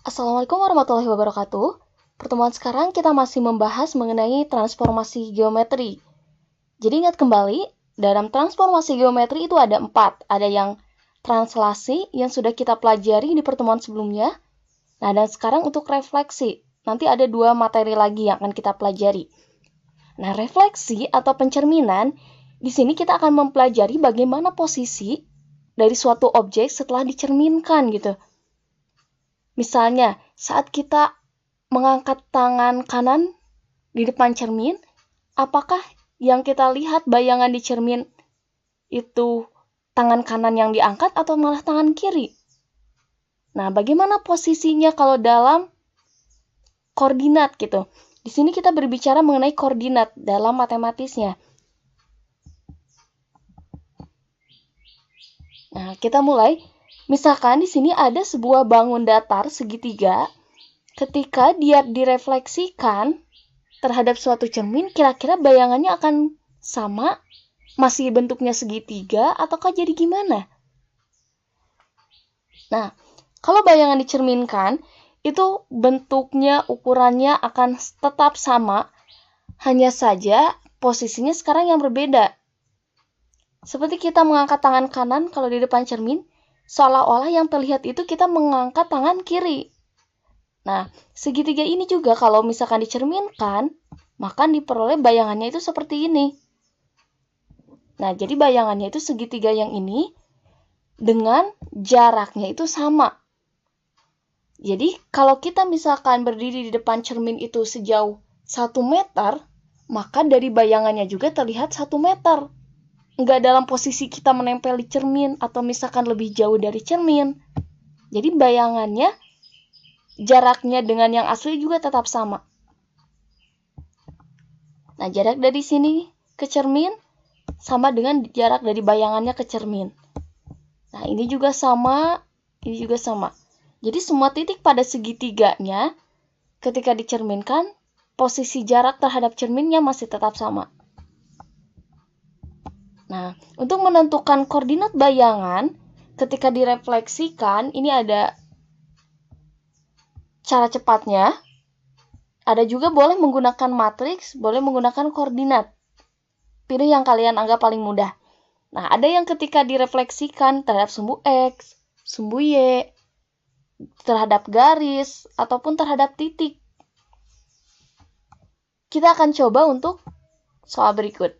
Assalamualaikum warahmatullahi wabarakatuh. Pertemuan sekarang kita masih membahas mengenai transformasi geometri. Jadi ingat kembali, dalam transformasi geometri itu ada 4. Ada yang translasi yang sudah kita pelajari di pertemuan sebelumnya. Nah, dan sekarang untuk refleksi. Nanti ada 2 materi lagi yang akan kita pelajari. Nah, refleksi atau pencerminan, di sini kita akan mempelajari bagaimana posisi dari suatu objek setelah dicerminkan gitu. Misalnya, saat kita mengangkat tangan kanan di depan cermin, apakah yang kita lihat bayangan di cermin itu tangan kanan yang diangkat atau malah tangan kiri? Nah, bagaimana posisinya kalau dalam koordinat gitu? Di sini kita berbicara mengenai koordinat dalam matematisnya. Nah, kita mulai. Misalkan di sini ada sebuah bangun datar segitiga. Ketika dia direfleksikan terhadap suatu cermin, kira-kira bayangannya akan sama, masih bentuknya segitiga, ataukah jadi gimana? Nah, kalau bayangan dicerminkan, itu bentuknya, ukurannya akan tetap sama, hanya saja posisinya sekarang yang berbeda. Seperti kita mengangkat tangan kanan kalau di depan cermin, seolah-olah yang terlihat itu kita mengangkat tangan kiri. Nah, segitiga ini juga kalau misalkan dicerminkan, maka diperoleh bayangannya itu seperti ini. Nah, jadi bayangannya itu segitiga yang ini dengan jaraknya itu sama. Jadi, kalau kita misalkan berdiri di depan cermin itu sejauh 1 meter, maka dari bayangannya juga terlihat 1 meter. Nggak dalam posisi kita menempel di cermin atau misalkan lebih jauh dari cermin. Jadi bayangannya, jaraknya dengan yang asli juga tetap sama. Nah, jarak dari sini ke cermin sama dengan jarak dari bayangannya ke cermin. Nah, ini juga sama, ini juga sama. Jadi semua titik pada segitiganya ketika dicerminkan, posisi jarak terhadap cerminnya masih tetap sama. Nah, untuk menentukan koordinat bayangan ketika direfleksikan, ini ada cara cepatnya. Ada juga boleh menggunakan matriks, boleh menggunakan koordinat. Pilih yang kalian anggap paling mudah. Nah, ada yang ketika direfleksikan terhadap sumbu X, sumbu Y, terhadap garis, ataupun terhadap titik. Kita akan coba untuk soal berikut.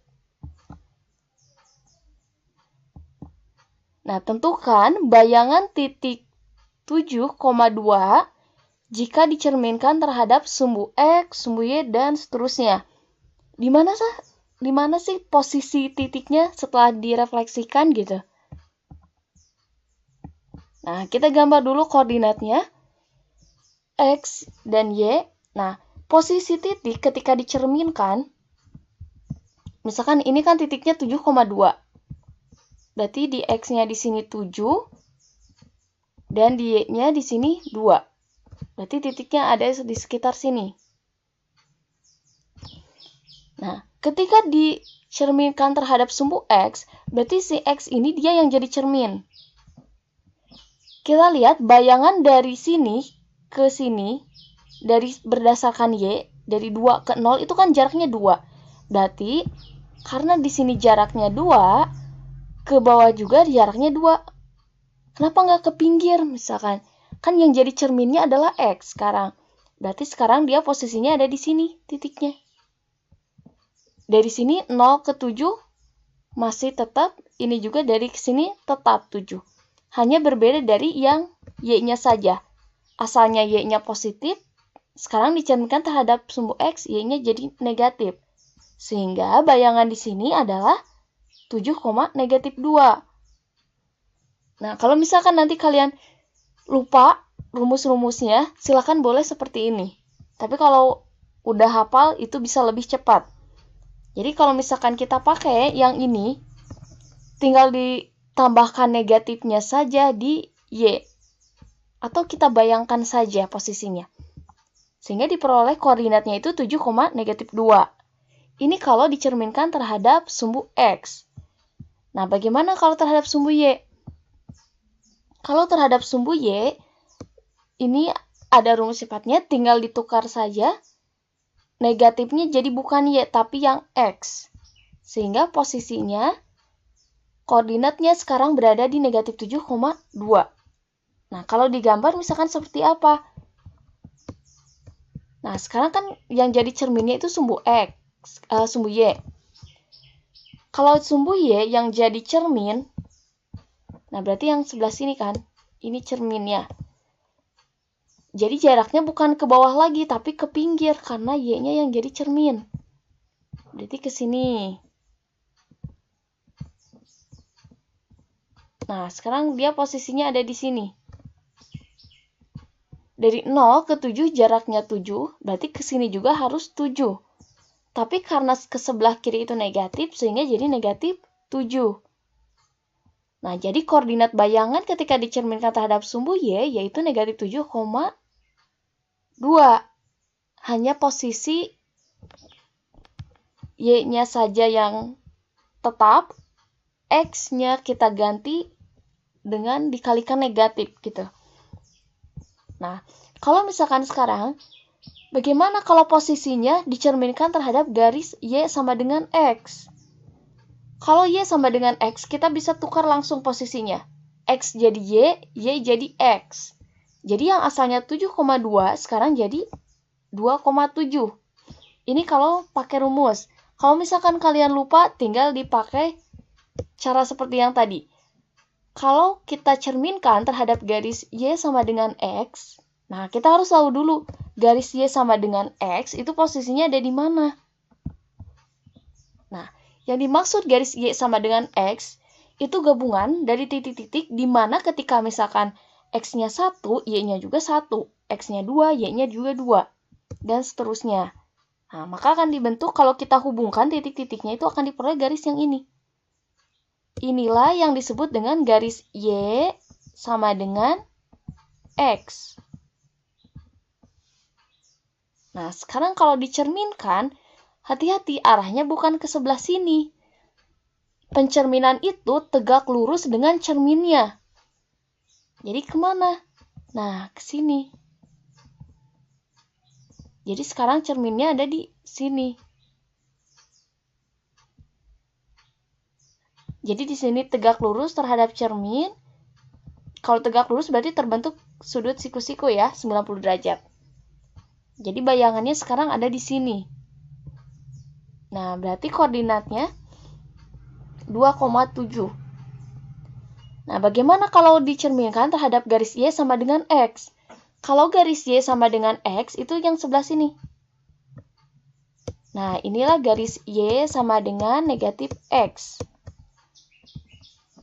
Nah, tentukan bayangan titik 7,2 jika dicerminkan terhadap sumbu X, sumbu Y, dan seterusnya. Di mana sih posisi titiknya setelah direfleksikan gitu? Nah, kita gambar dulu koordinatnya. X dan Y. Nah, posisi titik ketika dicerminkan, misalkan ini kan titiknya 7,2. Berarti di X-nya di sini 7 dan di Y-nya di sini 2. Berarti titiknya ada di sekitar sini. Nah, ketika dicerminkan terhadap sumbu X, berarti si X ini dia yang jadi cermin. Kita lihat bayangan dari sini ke sini, dari berdasarkan Y, dari 2 ke 0 itu kan jaraknya 2. Berarti, karena di sini jaraknya 2, ke bawah juga jaraknya 2. Kenapa nggak ke pinggir misalkan? Kan yang jadi cerminnya adalah X sekarang. Berarti sekarang dia posisinya ada di sini titiknya. Dari sini 0 ke 7 masih tetap, ini juga dari sini tetap 7. Hanya berbeda dari yang Y-nya saja. Asalnya Y-nya positif, sekarang dicerminkan terhadap sumbu X, Y-nya jadi negatif. Sehingga bayangan di sini adalah 7, negatif 2. Nah, kalau misalkan nanti kalian lupa rumus-rumusnya, silakan boleh seperti ini. Tapi kalau udah hafal, itu bisa lebih cepat. Jadi kalau misalkan kita pakai yang ini, tinggal ditambahkan negatifnya saja di Y. Atau kita bayangkan saja posisinya. Sehingga diperoleh koordinatnya itu 7, negatif 2. Ini kalau dicerminkan terhadap sumbu X. Nah, bagaimana kalau terhadap sumbu Y? Kalau terhadap sumbu Y, ini ada rumus cepatnya, tinggal ditukar saja. Negatifnya jadi bukan Y, tapi yang X. Sehingga posisinya, koordinatnya sekarang berada di negatif 7,2. Nah, kalau digambar misalkan seperti apa? Nah, sekarang kan yang jadi cerminnya itu sumbu sumbu Y. Kalau sumbu Y yang jadi cermin, nah berarti yang sebelah sini kan, ini cerminnya. Jadi jaraknya bukan ke bawah lagi, tapi ke pinggir, karena Y-nya yang jadi cermin. Berarti ke sini. Nah, sekarang dia posisinya ada di sini. Dari 0 ke 7 jaraknya 7, berarti ke sini juga harus 7. Tapi karena ke sebelah kiri itu negatif, sehingga jadi negatif 7. Nah, jadi koordinat bayangan ketika dicerminkan terhadap sumbu Y, yaitu negatif 7,2. Hanya posisi Y-nya saja yang tetap, X-nya kita ganti dengan dikalikan negatif gitu. Nah, kalau misalkan sekarang, bagaimana kalau posisinya dicerminkan terhadap garis Y sama dengan X? Kalau Y sama dengan X, kita bisa tukar langsung posisinya. X jadi Y jadi X. Jadi yang asalnya 7,2 sekarang jadi 2,7. Ini kalau pakai rumus. Kalau misalkan kalian lupa, tinggal dipakai cara seperti yang tadi. Kalau kita cerminkan terhadap garis Y sama dengan X, nah kita harus tahu dulu garis Y sama dengan X itu posisinya ada di mana. Nah, yang dimaksud garis Y sama dengan X itu gabungan dari titik-titik di mana ketika misalkan X-nya 1, Y-nya juga 1, X-nya 2, Y-nya juga 2, dan seterusnya. Nah, maka akan dibentuk kalau kita hubungkan titik-titiknya itu akan diperoleh garis yang ini. Inilah yang disebut dengan garis Y sama dengan X. Nah, sekarang kalau dicerminkan, hati-hati arahnya bukan ke sebelah sini. Pencerminan itu tegak lurus dengan cerminnya. Jadi kemana? Nah, ke sini. Jadi sekarang cerminnya ada di sini. Jadi di sini tegak lurus terhadap cermin. Kalau tegak lurus berarti terbentuk sudut siku-siku ya, 90 derajat. Jadi bayangannya sekarang ada di sini. Nah, berarti koordinatnya 2,7. Nah, bagaimana kalau dicerminkan terhadap garis Y sama dengan X? Kalau garis Y sama dengan X, itu yang sebelah sini. Nah, inilah garis Y sama dengan negatif X.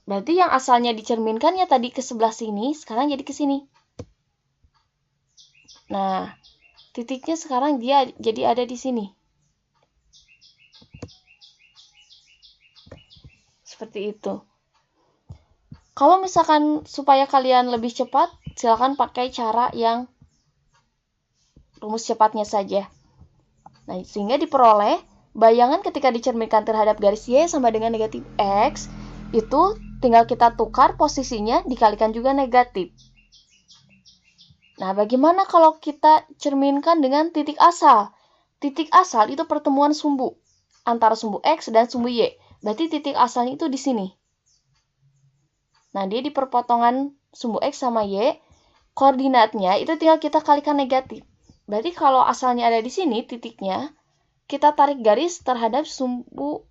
Berarti yang asalnya dicerminkan ya tadi ke sebelah sini, sekarang jadi ke sini. Nah, titiknya sekarang dia jadi ada di sini. Seperti itu. Kalau misalkan supaya kalian lebih cepat, silakan pakai cara yang rumus cepatnya saja. Nah, sehingga diperoleh bayangan ketika dicerminkan terhadap garis Y sama dengan negatif X, itu tinggal kita tukar posisinya dikalikan juga negatif. Nah, bagaimana kalau kita cerminkan dengan titik asal? Titik asal itu pertemuan sumbu antara sumbu X dan sumbu Y. Berarti titik asalnya itu di sini. Nah, dia di perpotongan sumbu X sama Y, koordinatnya itu tinggal kita kalikan negatif. Berarti kalau asalnya ada di sini titiknya, kita tarik garis terhadap sumbu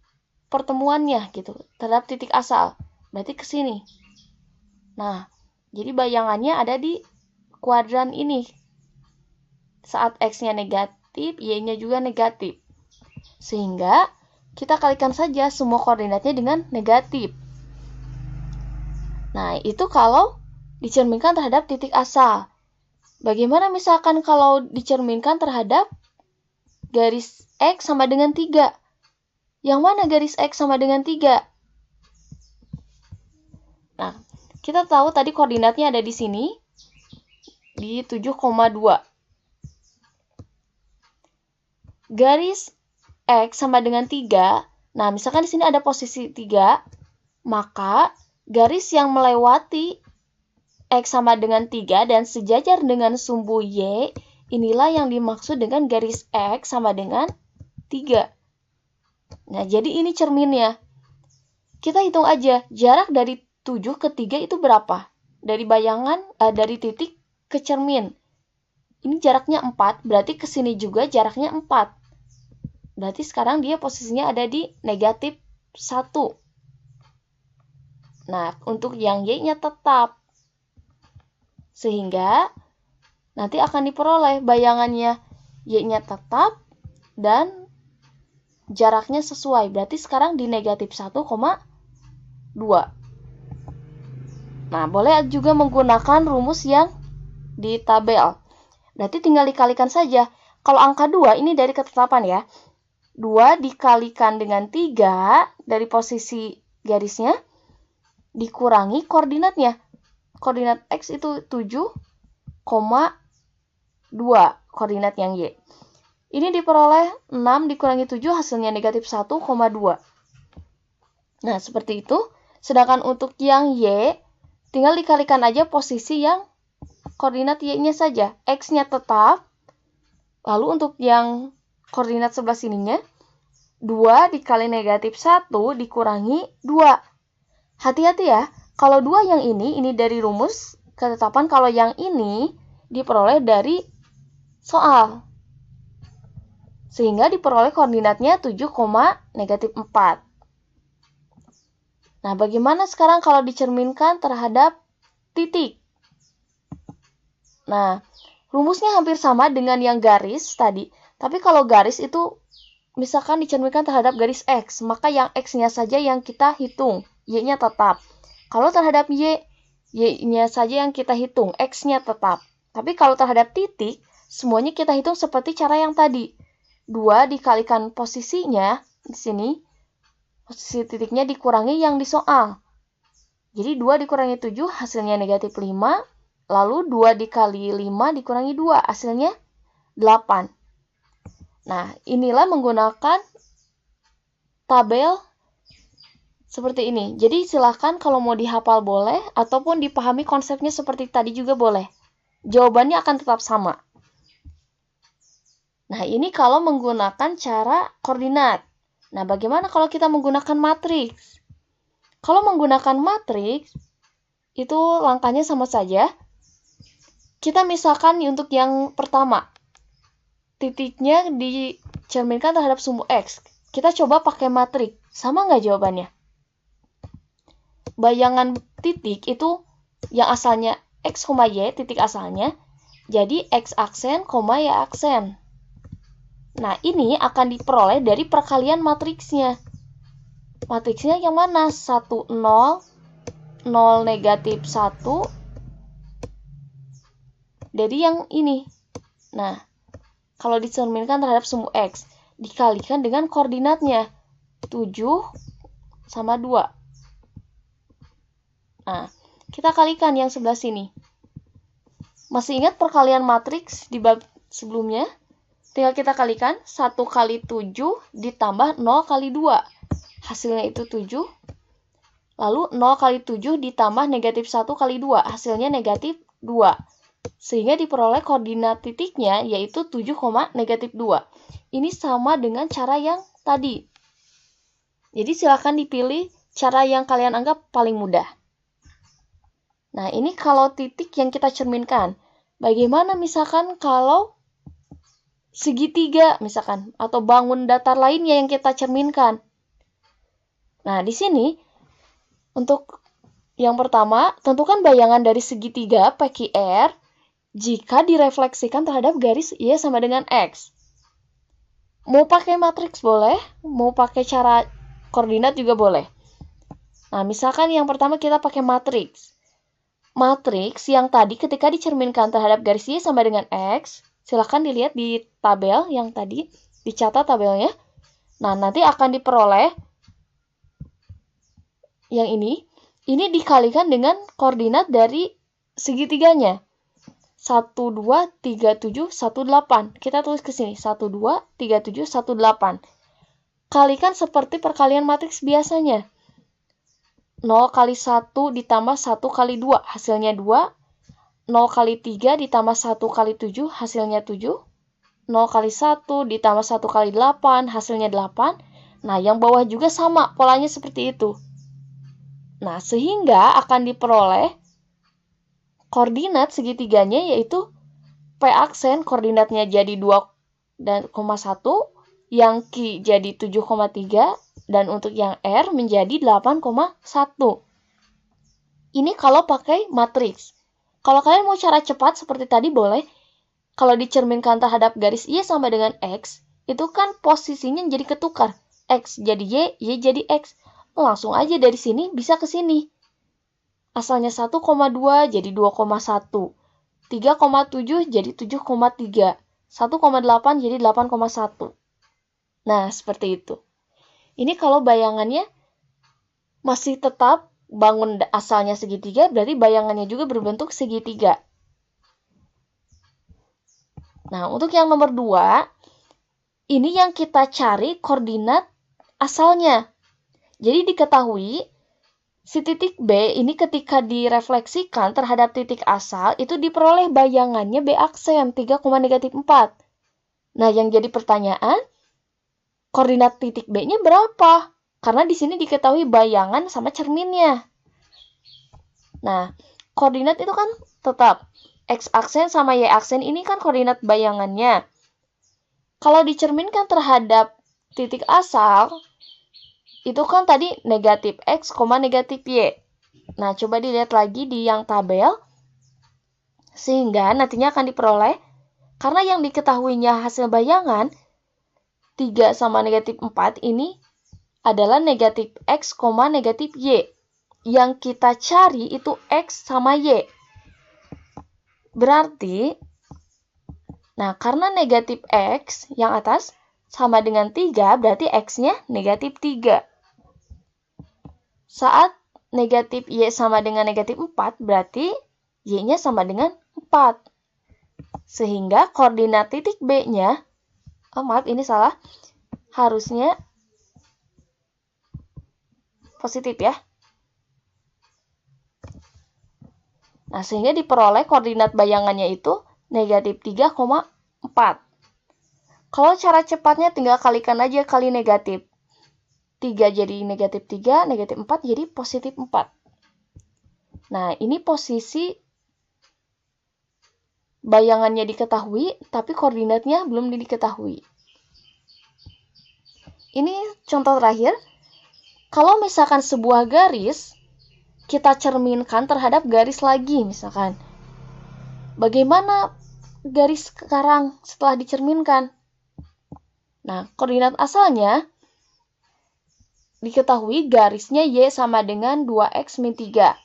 pertemuannya gitu, terhadap titik asal. Berarti ke sini. Nah, jadi bayangannya ada di kuadran ini. Saat X-nya negatif, Y-nya juga negatif. Sehingga kita kalikan saja semua koordinatnya dengan negatif. Nah, itu kalau dicerminkan terhadap titik asal. Bagaimana misalkan kalau dicerminkan terhadap garis X sama dengan 3? Yang mana garis X sama dengan 3? Nah, kita tahu tadi koordinatnya ada di sini, di 7,2. Garis X sama dengan 3. Nah, misalkan di sini ada posisi 3, maka garis yang melewati X sama dengan 3 dan sejajar dengan sumbu Y, inilah yang dimaksud dengan garis X sama dengan 3. Nah, jadi ini cerminnya. Kita hitung aja, jarak dari 7 ke 3 itu berapa? Dari dari titik ke cermin. Ini jaraknya 4, berarti ke sini juga jaraknya 4. Berarti sekarang dia posisinya ada di negatif 1. Nah, untuk yang Y-nya tetap. Sehingga nanti akan diperoleh bayangannya Y-nya tetap dan jaraknya sesuai. Berarti sekarang di negatif 1,2. Nah, boleh juga menggunakan rumus yang di tabel. Berarti tinggal dikalikan saja. Kalau angka 2 ini dari ketetapan ya. 2 dikalikan dengan 3 dari posisi garisnya dikurangi koordinatnya. Koordinat X itu 7,2 koordinat yang Y. Ini diperoleh 6 dikurangi 7 hasilnya negatif 1,2. Nah, seperti itu. Sedangkan untuk yang Y, tinggal dikalikan aja posisi yang koordinat Y-nya saja. X-nya tetap. Lalu untuk yang koordinat sebelah sininya, 2 dikali negatif 1 dikurangi 2. Hati-hati ya, kalau 2 yang ini dari rumus ketetapan, kalau yang ini diperoleh dari soal. Sehingga diperoleh koordinatnya 7, negatif 4. Nah, bagaimana sekarang kalau dicerminkan terhadap titik? Nah, rumusnya hampir sama dengan yang garis tadi. Tapi kalau garis itu misalkan dicerminkan terhadap garis X, maka yang X-nya saja yang kita hitung, Y-nya tetap. Kalau terhadap Y, Y-nya saja yang kita hitung, X-nya tetap. Tapi kalau terhadap titik, semuanya kita hitung seperti cara yang tadi. 2 dikalikan posisinya, di sini, posisi titiknya dikurangi yang di soal. Jadi 2 dikurangi 7, hasilnya negatif 5. Lalu 2 dikali 5 dikurangi 2, hasilnya 8. Nah, inilah menggunakan tabel seperti ini. Jadi silahkan kalau mau dihafal boleh, ataupun dipahami konsepnya seperti tadi juga boleh. Jawabannya akan tetap sama. Nah, ini kalau menggunakan cara koordinat. Nah, bagaimana kalau kita menggunakan matriks? Kalau menggunakan matriks, itu langkahnya sama saja. Kita misalkan untuk yang pertama, titiknya dicerminkan terhadap sumbu X. Kita coba pakai matriks. Sama nggak jawabannya? Bayangan titik itu yang asalnya X, Y, titik asalnya, jadi X aksen, Y aksen. Nah, ini akan diperoleh dari perkalian matriksnya. Matriksnya yang mana? 1, 0, 0, negatif 1. Dari yang ini. Nah, kalau dicerminkan terhadap sumbu X, dikalikan dengan koordinatnya. 7 sama 2. Nah, kita kalikan yang sebelah sini. Masih ingat perkalian matriks di bab sebelumnya? Tinggal kita kalikan 1 kali 7 ditambah 0 kali 2. Hasilnya itu 7. Lalu 0 kali 7 ditambah negatif 1 kali 2. Hasilnya negatif 2. Sehingga diperoleh koordinat titiknya yaitu 7, negatif 2. Ini sama dengan cara yang tadi. Jadi silakan dipilih cara yang kalian anggap paling mudah. Nah, ini kalau titik yang kita cerminkan. Bagaimana misalkan kalau segitiga misalkan, atau bangun datar lainnya yang kita cerminkan. Nah, di sini untuk yang pertama, tentukan bayangan dari segitiga PQR jika direfleksikan terhadap garis Y sama dengan X. Mau pakai matriks boleh, mau pakai cara koordinat juga boleh. Nah, misalkan yang pertama kita pakai matriks. Matriks yang tadi ketika dicerminkan terhadap garis Y sama dengan X, silahkan dilihat di tabel yang tadi, dicatat tabelnya. Nah, nanti akan diperoleh yang ini dikalikan dengan koordinat dari segitiganya. 1, 2, 3, 7, 1, 8. Kita tulis ke sini, 1, 2, 3, 7, 1, 8. Kalikan seperti perkalian matriks biasanya. 0 kali 1 ditambah 1 kali 2, hasilnya 2. 0 kali 3 ditambah 1 kali 7 hasilnya 7. 0 kali 1 ditambah 1 kali 8 hasilnya 8. Nah, yang bawah juga sama, polanya seperti itu. Nah, sehingga akan diperoleh koordinat segitiganya yaitu P aksen koordinatnya jadi 2,1, yang Q jadi 7,3, dan untuk yang R menjadi 8,1. Ini kalau pakai matriks. Kalau kalian mau cara cepat seperti tadi boleh. Kalau dicerminkan terhadap garis Y sama dengan X, itu kan posisinya jadi ketukar. X jadi Y jadi X. Langsung aja dari sini bisa ke sini. Asalnya 1,2 jadi 2,1. 3,7 jadi 7,3. 1,8 jadi 8,1. Nah, seperti itu. Ini kalau bayangannya masih tetap bangun asalnya segitiga, berarti bayangannya juga berbentuk segitiga. Nah, untuk yang nomor 2, ini yang kita cari koordinat asalnya. Jadi diketahui, si titik B ini ketika direfleksikan terhadap titik asal, itu diperoleh bayangannya B aksen 3,-4. Nah, yang jadi pertanyaan, koordinat titik B-nya berapa? Karena di sini diketahui bayangan sama cerminnya. Nah, koordinat itu kan tetap X aksen sama Y aksen ini kan koordinat bayangannya. Kalau dicerminkan terhadap titik asal, itu kan tadi negatif X, negatif Y. Nah, coba dilihat lagi di yang tabel. Sehingga nantinya akan diperoleh, karena yang diketahuinya hasil bayangan, 3 sama negatif 4 ini adalah negatif X, negatif Y. Yang kita cari itu X sama Y. Berarti, nah karena negatif X yang atas sama dengan 3, berarti X-nya negatif 3. Saat negatif Y sama dengan negatif 4, berarti Y-nya sama dengan 4. Sehingga koordinat titik B-nya, maaf ini salah, harusnya positif ya. Nah, sehingga diperoleh koordinat bayangannya itu negatif 3,4. Kalau cara cepatnya tinggal kalikan aja kali negatif. 3 jadi negatif 3, negatif 4 jadi positif 4. Nah, ini posisi bayangannya diketahui, tapi koordinatnya belum diketahui. Ini contoh terakhir. Kalau misalkan sebuah garis, kita cerminkan terhadap garis lagi misalkan. Bagaimana garis sekarang setelah dicerminkan? Nah, koordinat asalnya diketahui garisnya Y sama dengan 2X min 3.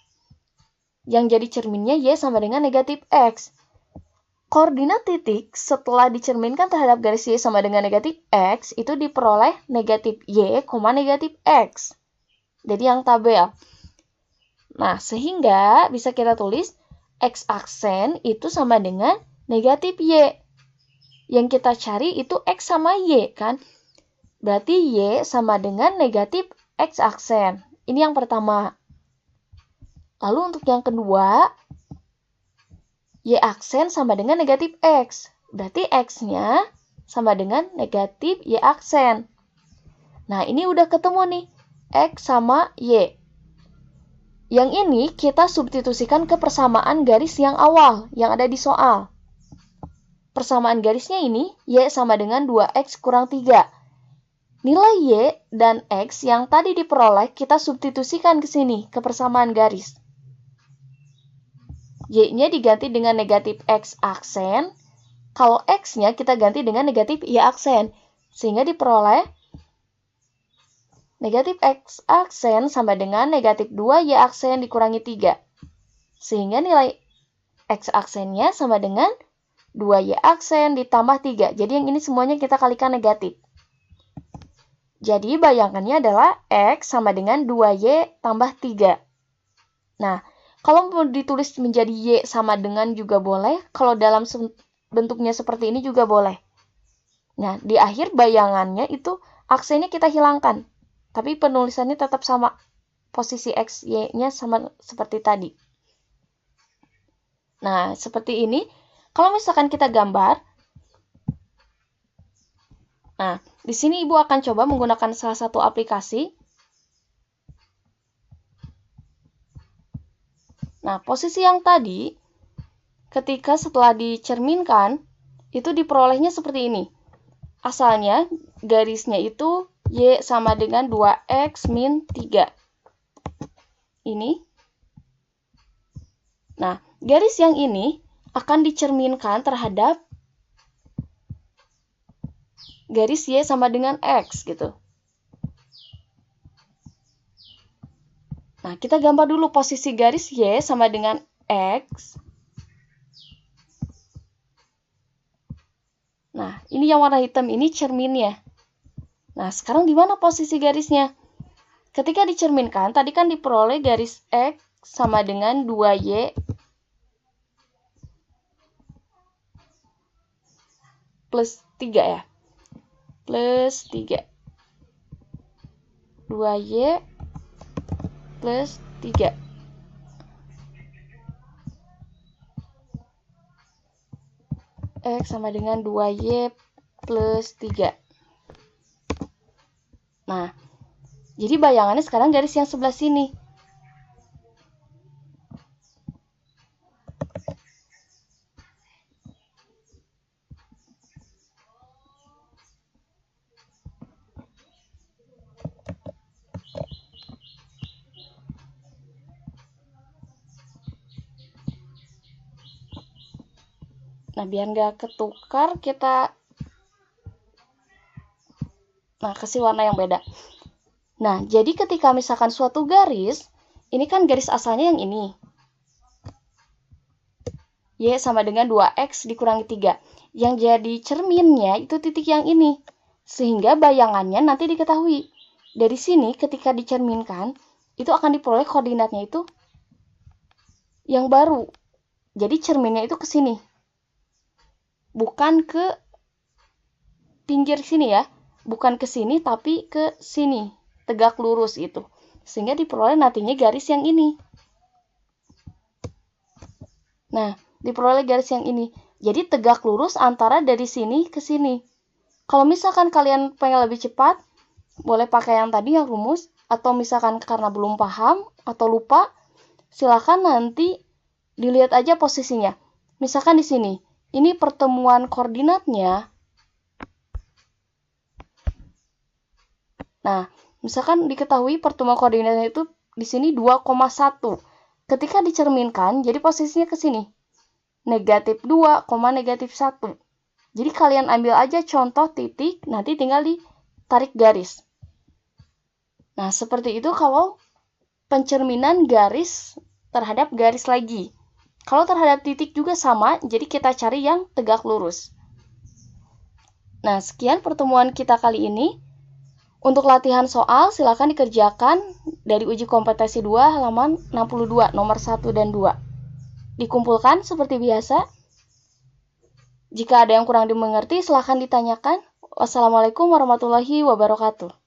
Yang jadi cerminnya Y sama dengan negatif X. Koordinat titik setelah dicerminkan terhadap garis Y sama dengan negatif X, itu diperoleh negatif Y, negatif X. Jadi yang tabel. Nah, sehingga bisa kita tulis X aksen itu sama dengan negatif Y. Yang kita cari itu X sama Y, kan? Berarti Y sama dengan negatif X aksen. Ini yang pertama. Lalu untuk yang kedua, Y aksen sama dengan negatif X. Berarti X-nya sama dengan negatif Y aksen. Nah, ini udah ketemu nih. X sama Y. Yang ini kita substitusikan ke persamaan garis yang awal, yang ada di soal. Persamaan garisnya ini, Y sama dengan 2X kurang 3. Nilai Y dan X yang tadi diperoleh kita substitusikan ke sini, ke persamaan garis. Y-nya diganti dengan negatif X aksen. Kalau X-nya kita ganti dengan negatif Y aksen. Sehingga diperoleh negatif X aksen sama dengan negatif 2 Y aksen dikurangi 3. Sehingga nilai X aksennya sama dengan 2Y aksen ditambah 3. Jadi yang ini semuanya kita kalikan negatif. Jadi bayangannya adalah X sama dengan 2Y tambah 3. Nah, kalau mau ditulis menjadi Y sama dengan juga boleh. Kalau dalam bentuknya seperti ini juga boleh. Nah, di akhir bayangannya itu aksennya kita hilangkan. Tapi penulisannya tetap sama. Posisi X, Y-nya sama seperti tadi. Nah, seperti ini. Kalau misalkan kita gambar, nah, di sini Ibu akan coba menggunakan salah satu aplikasi. Nah, posisi yang tadi, ketika setelah dicerminkan, itu diperolehnya seperti ini. Asalnya, garisnya itu Y sama dengan 2X min 3. Ini. Nah, garis yang ini akan dicerminkan terhadap garis Y sama dengan X gitu. Nah, kita gambar dulu posisi garis Y sama dengan X. Nah, ini yang warna hitam ini cerminnya. Nah, sekarang di mana posisi garisnya? Ketika dicerminkan, tadi kan diperoleh garis X sama dengan 2Y plus 3 ya. Plus 3. 2Y plus 3. X sama dengan 2Y plus 3. Nah, jadi bayangannya sekarang garis yang sebelah sini. Nah, biar nggak ketukar, kita kasih warna yang beda. Nah, jadi ketika misalkan suatu garis, ini kan garis asalnya yang ini. Y sama dengan 2X dikurangi 3. Yang jadi cerminnya itu titik yang ini. Sehingga bayangannya nanti diketahui. Dari sini ketika dicerminkan, itu akan diperoleh koordinatnya itu yang baru. Jadi cerminnya itu ke sini. Bukan ke pinggir sini ya. Bukan ke sini tapi ke sini. Tegak lurus itu. Sehingga diperoleh nantinya garis yang ini. Nah, diperoleh garis yang ini. Jadi tegak lurus antara dari sini ke sini. Kalau misalkan kalian pengen lebih cepat, boleh pakai yang tadi yang rumus. Atau misalkan karena belum paham atau lupa, silakan nanti dilihat aja posisinya. Misalkan di sini, ini pertemuan koordinatnya. Nah, misalkan diketahui pertemuan koordinatnya itu di sini 2,1. Ketika dicerminkan, jadi posisinya ke sini. Negatif 2, negatif 1. Jadi kalian ambil aja contoh titik, nanti tinggal ditarik garis. Nah, seperti itu kalau pencerminan garis terhadap garis lagi. Kalau terhadap titik juga sama, jadi kita cari yang tegak lurus. Nah, sekian pertemuan kita kali ini. Untuk latihan soal, silakan dikerjakan dari uji kompetensi 2 halaman 62, nomor 1 dan 2. Dikumpulkan seperti biasa. Jika ada yang kurang dimengerti, silakan ditanyakan. Wassalamualaikum warahmatullahi wabarakatuh.